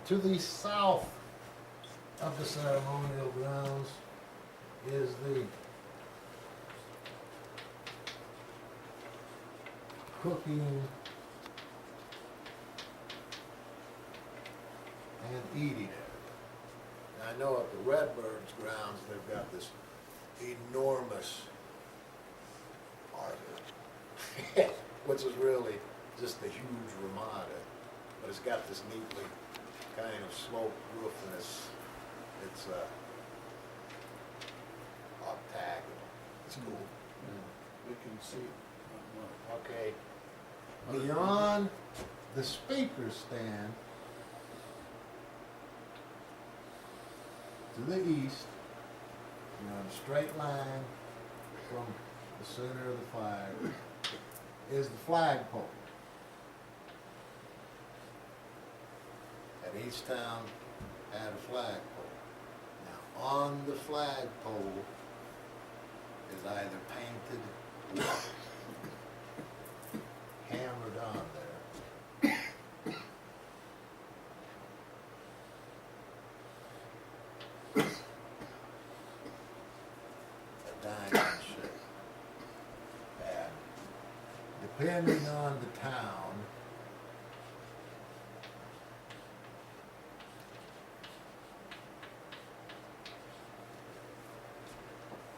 To the south of the ceremonial grounds is the cooking and eating area. Now, I know at the Redbirds grounds, they've got this enormous arbor, which is really just a huge ramada, but it's got this neatly kind of sloped roof, and it's octagonal. It's cool. Yeah, we can see it. Okay. Beyond the speaker stand, to the east, in a straight line from the center of the flag, is the flagpole. And each town had a flagpole. Now, on the flagpole is either painted or hammered on there a diamond shape. And depending on the town,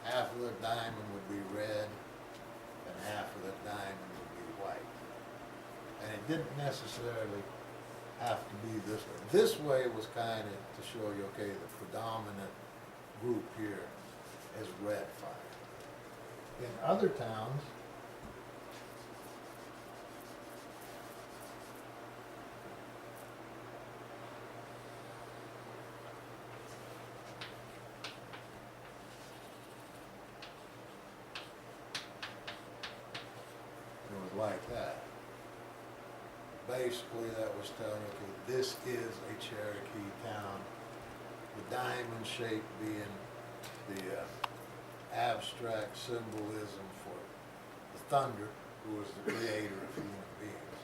half of the diamond would be red and half of the diamond would be white. And it didn't necessarily have to be this way. This way was kind of to show you, okay, the predominant group here is red fire. In other towns, it was like that. Basically, that was telling you, okay, this is a Cherokee town. The diamond shape being the abstract symbolism for the thunder, who is the creator of human beings.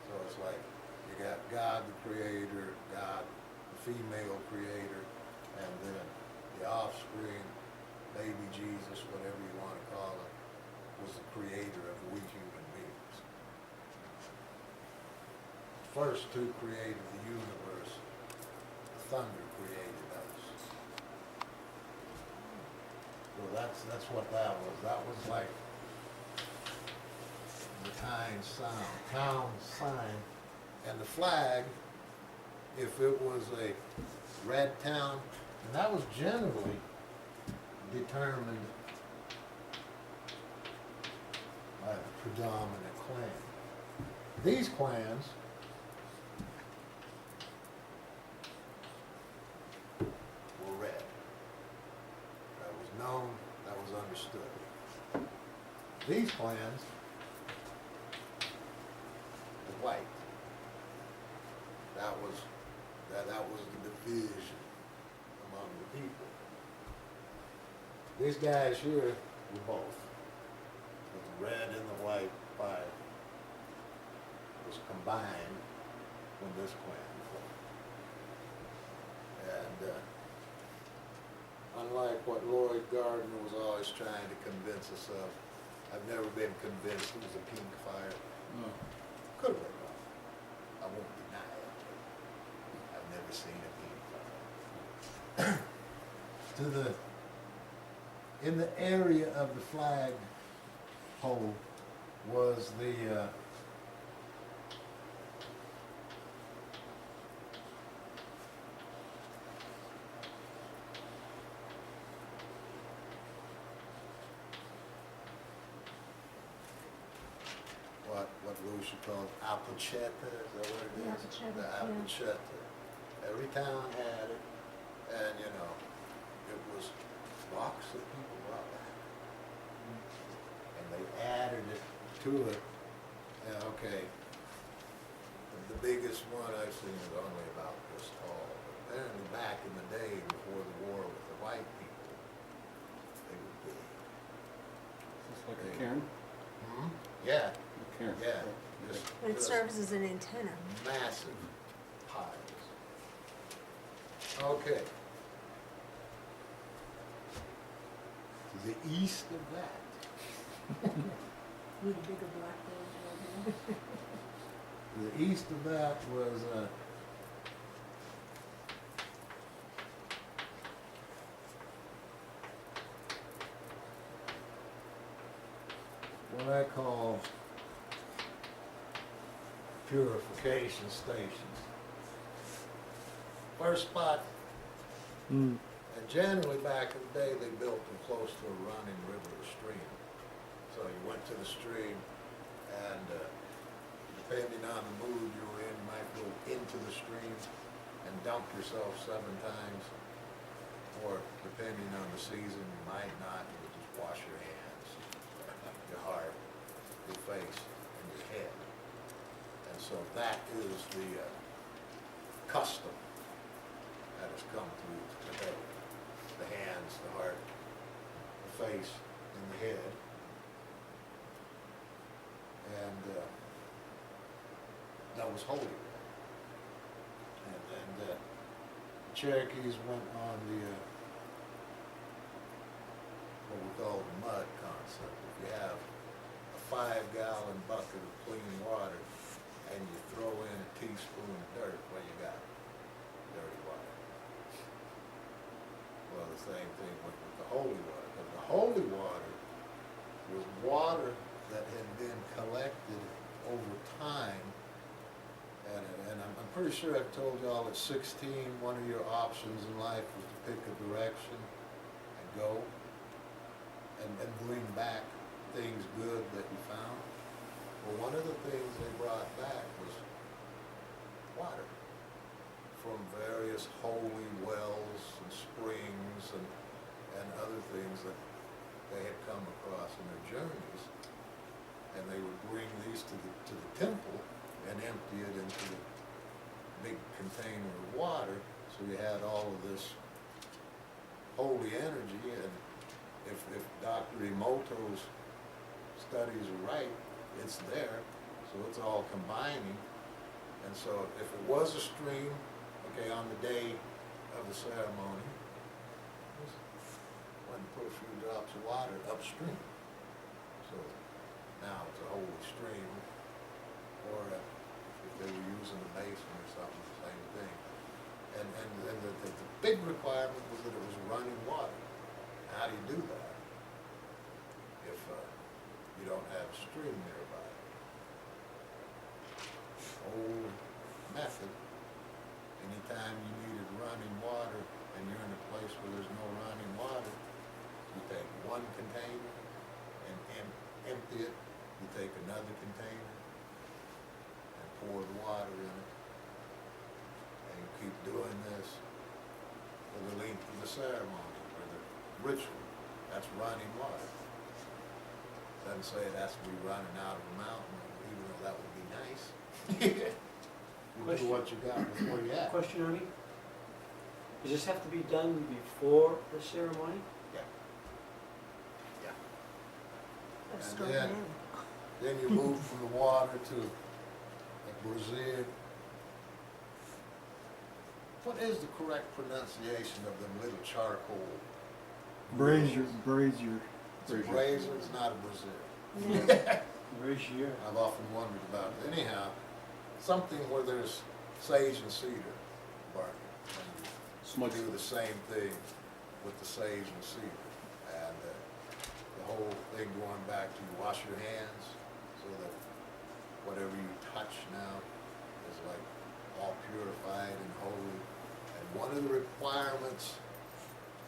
So it's like you got God the creator, God the female creator, and then the offspring, baby Jesus, whatever you want to call it, was the creator of we human beings. First two created the universe, the thunder created us. So that's what that was. That was like the town sign. And the flag, if it was a red town, and that was generally determined by the predominant clan. These clans were red. That was known, that was understood. These clans were white. That was the division among the people. These guys here were both. The red and the white fire was combined when this clan formed. And unlike what Lloyd Gardner was always trying to convince us of, I've never been convinced it was a pink fire. No. Could have been wrong. I won't deny it. I've never seen a pink fire. In the area of the flag pole was the what Lucia called apocetta, is that what it is? The apocetta, The yeah. apocetta. Every town had it, and it was rocks that people brought back. And they added it to it. Yeah, okay. The biggest one I've seen is only about this tall. But apparently back in the day before the war with the white people, they were big. Is this like a cairn? Yeah, A cairn. yeah. But it Just serves as an antenna. massive piles. Okay. To the east of that, With a bigger black man right to the east of that was what I call purification stations. First spot, and generally back in the day, they built them close to a running river or stream. So you went to the stream, and depending on the mood you were in, you might go into the stream and dunk yourself 7 times. Or depending on the season, you might not, you would just wash your hands, your heart, your face, and your head. And so that is the custom that has come through today. The hands, the heart, the face, and the head. And that was holy. And the Cherokees went on the what we call the mud concept. If you have a 5-gallon bucket of clean water and you throw in a teaspoon of dirt, what you got? Dirty water. Well, the same thing with the holy water. But the holy water was water that had been collected over time. And I'm pretty sure I've told y'all at 16, one of your options in life was to pick a direction and go and bring back things good that you found. Well, one of the things they brought back was water from various holy wells and springs and other things that they had come across in their journeys. And they would bring these to the temple and empty it into the big container of water, so you had all of this holy energy. And if Dr. Emoto's studies are right, it's there, so it's all combining. And so if it was a stream, okay, on the day of the ceremony, went and put a few drops of water upstream. So now it's a holy stream. Or if they were using a basin or something, the same thing. And the big requirement was that it was running water. How do you do that if you don't have a stream nearby? Old method. Anytime you needed running water and you're in a place where there's no running water, you take one container and empty it. You take another container, pour the water in it, and you keep doing this for the length of the ceremony or the ritual. That's running water. Doesn't say it has to be running out of a mountain, even though that would be nice. You do what you got before you act. Question, Ernie? Does this have to be done before the ceremony? Yeah. Yeah. That's And then you move from the water to Brazil. What is the correct pronunciation of them little charcoal? Brazier. It's a brazier, it's not a Brazil. Brazier. I've often wondered about it. Anyhow, something where there's sage and cedar bark. And you do the same thing with the sage and cedar. And the whole thing going back to you wash your hands so that whatever you touch now is like all purified and holy. And one of the requirements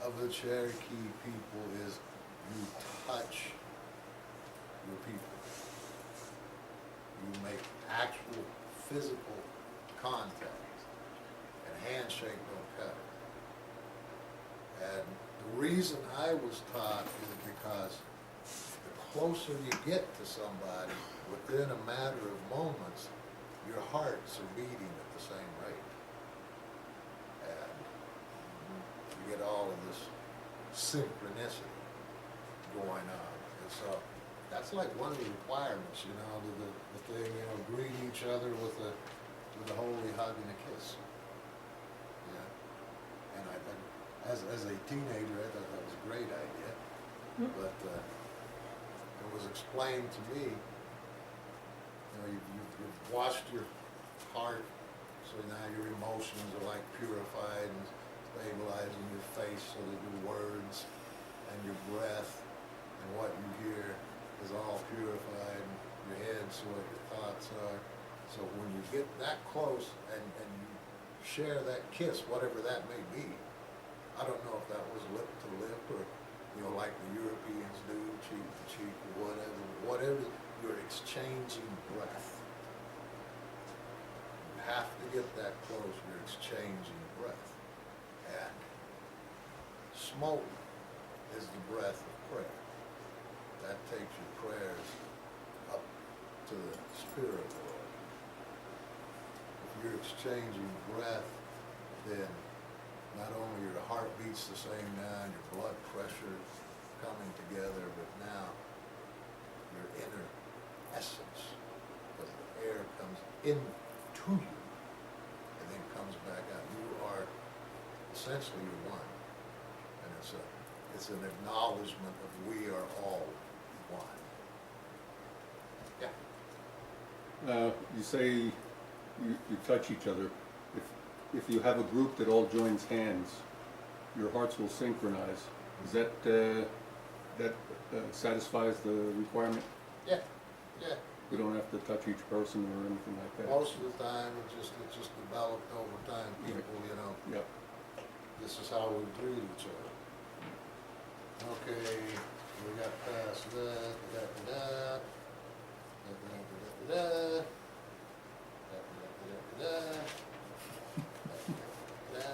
of the Cherokee people is you touch your people. You make actual physical contact, and handshake don't cut it. And the reason I was taught is because the closer you get to somebody, within a matter of moments, your hearts are beating at the same rate. And you get all of this synchronicity going on. And so that's like one of the requirements, the thing, greet each other with a holy hug and a kiss. Yeah. as a teenager, I thought that was a great idea. Hmm. But it was explained to me, you know, you've washed your heart, so now your emotions are like purified and stabilizing your face so that your words and your breath and what you hear is all purified, and your head, so what your thoughts are. So when you get that close and you share that kiss, whatever that may be, I don't know if that was lip to lip or, you know, like the Europeans do, cheek to cheek or whatever, you're exchanging breath. You have to get that close, you're exchanging breath. And smoke is the breath of prayer. That takes your prayers up to the spirit world. If you're exchanging breath, then not only your heart beats the same now, and your blood pressure is coming together, but now your inner essence, because the air comes into you and then comes back out. You are essentially you're one, and it's an acknowledgement of we are all one. Yeah. You say you touch each other. If you have a group that all joins hands, your hearts will synchronize. Is that satisfies the requirement? Yeah, yeah. We don't have to touch each person or anything like that. Most of the time, it's just developed over time. People, you know, Yep. this is how we treat each other. Okay, we got past that, da-da-da-da, da-da-da-da-da, da-da-da-da-da, da-da-da-da.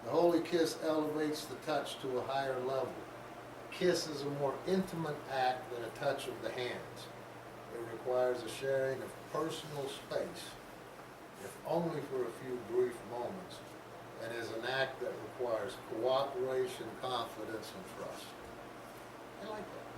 The holy kiss elevates the touch to a higher level. Kiss is a more intimate act than a touch of the hands. It requires a sharing of personal space, if only for a few brief moments, and is an act that requires cooperation, confidence, and trust. I like that.